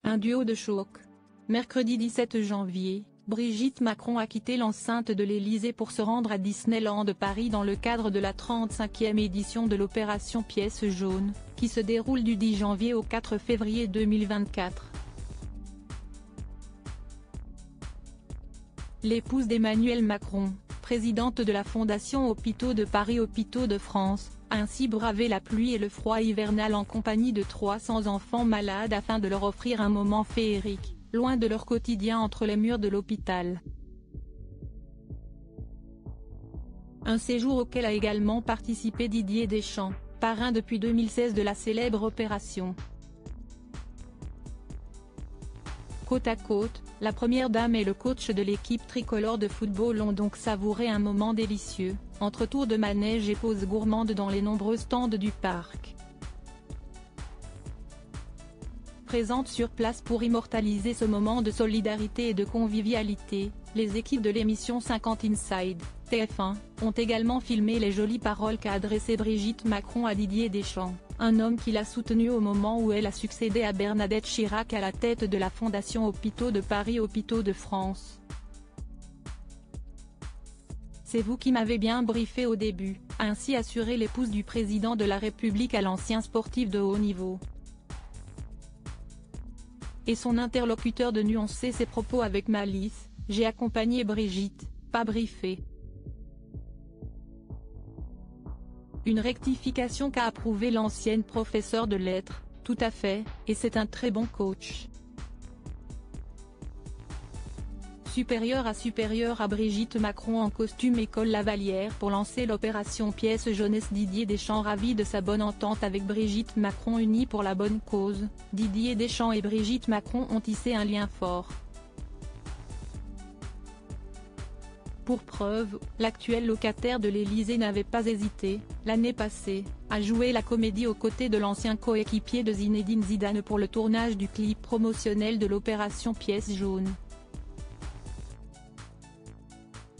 Un duo de choc. Mercredi 17 janvier, Brigitte Macron a quitté l'enceinte de l'Élysée pour se rendre à Disneyland Paris dans le cadre de la 35e édition de l'opération Pièce jaune, qui se déroule du 10 janvier au 4 février 2024. L'épouse d'Emmanuel Macron, présidente de la Fondation Hôpitaux de Paris Hôpitaux de France, a ainsi bravé la pluie et le froid hivernal en compagnie de 300 enfants malades afin de leur offrir un moment féerique, loin de leur quotidien entre les murs de l'hôpital. Un séjour auquel a également participé Didier Deschamps, parrain depuis 2016 de la célèbre opération. Côte à côte, la première dame et le coach de l'équipe tricolore de football ont donc savouré un moment délicieux, entre tours de manège et pauses gourmandes dans les nombreux stands du parc. Présentes sur place pour immortaliser ce moment de solidarité et de convivialité, les équipes de l'émission 50 Inside, TF1, ont également filmé les jolies paroles qu'a adressées Brigitte Macron à Didier Deschamps, un homme qui l'a soutenu au moment où elle a succédé à Bernadette Chirac à la tête de la Fondation Hôpitaux de Paris Hôpitaux de France. C'est vous qui m'avez bien briefé au début, a ainsi assuré l'épouse du président de la République à l'ancien sportif de haut niveau. Et son interlocuteur de nuancer ses propos avec malice, j'ai accompagné Brigitte, pas briefé. Une rectification qu'a approuvée l'ancienne professeure de lettres, tout à fait, et c'est un très bon coach. Supérieur à Brigitte Macron en costume école Lavalière pour lancer l'opération Pièce jeunesse. Didier Deschamps ravi de sa bonne entente avec Brigitte Macron unis pour la bonne cause. Didier Deschamps et Brigitte Macron ont tissé un lien fort. Pour preuve, l'actuel locataire de l'Élysée n'avait pas hésité, l'année passée, à jouer la comédie aux côtés de l'ancien coéquipier de Zinedine Zidane pour le tournage du clip promotionnel de l'opération Pièce jaune.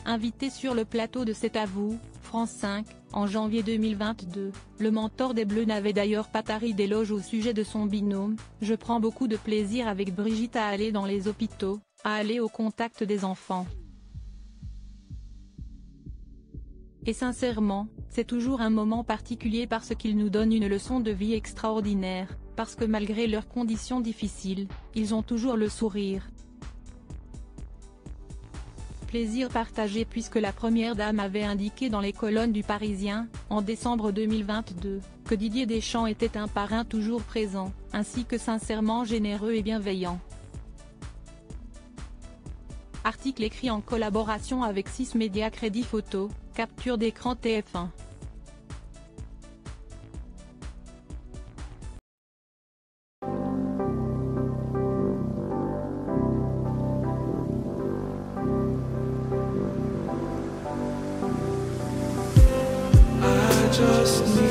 Invité sur le plateau de C'est à vous, France 5, en janvier 2022, le mentor des Bleus n'avait d'ailleurs pas tari d'éloges au sujet de son binôme. Je prends beaucoup de plaisir avec Brigitte à aller dans les hôpitaux, à aller au contact des enfants. Et sincèrement, c'est toujours un moment particulier parce qu'ils nous donnent une leçon de vie extraordinaire, parce que malgré leurs conditions difficiles, ils ont toujours le sourire. Plaisir partagé puisque la première dame avait indiqué dans les colonnes du Parisien, en décembre 2022, que Didier Deschamps était un parrain toujours présent, ainsi que sincèrement généreux et bienveillant. Article écrit en collaboration avec 6 médias. Crédit photo, capture d'écran TF1. Just need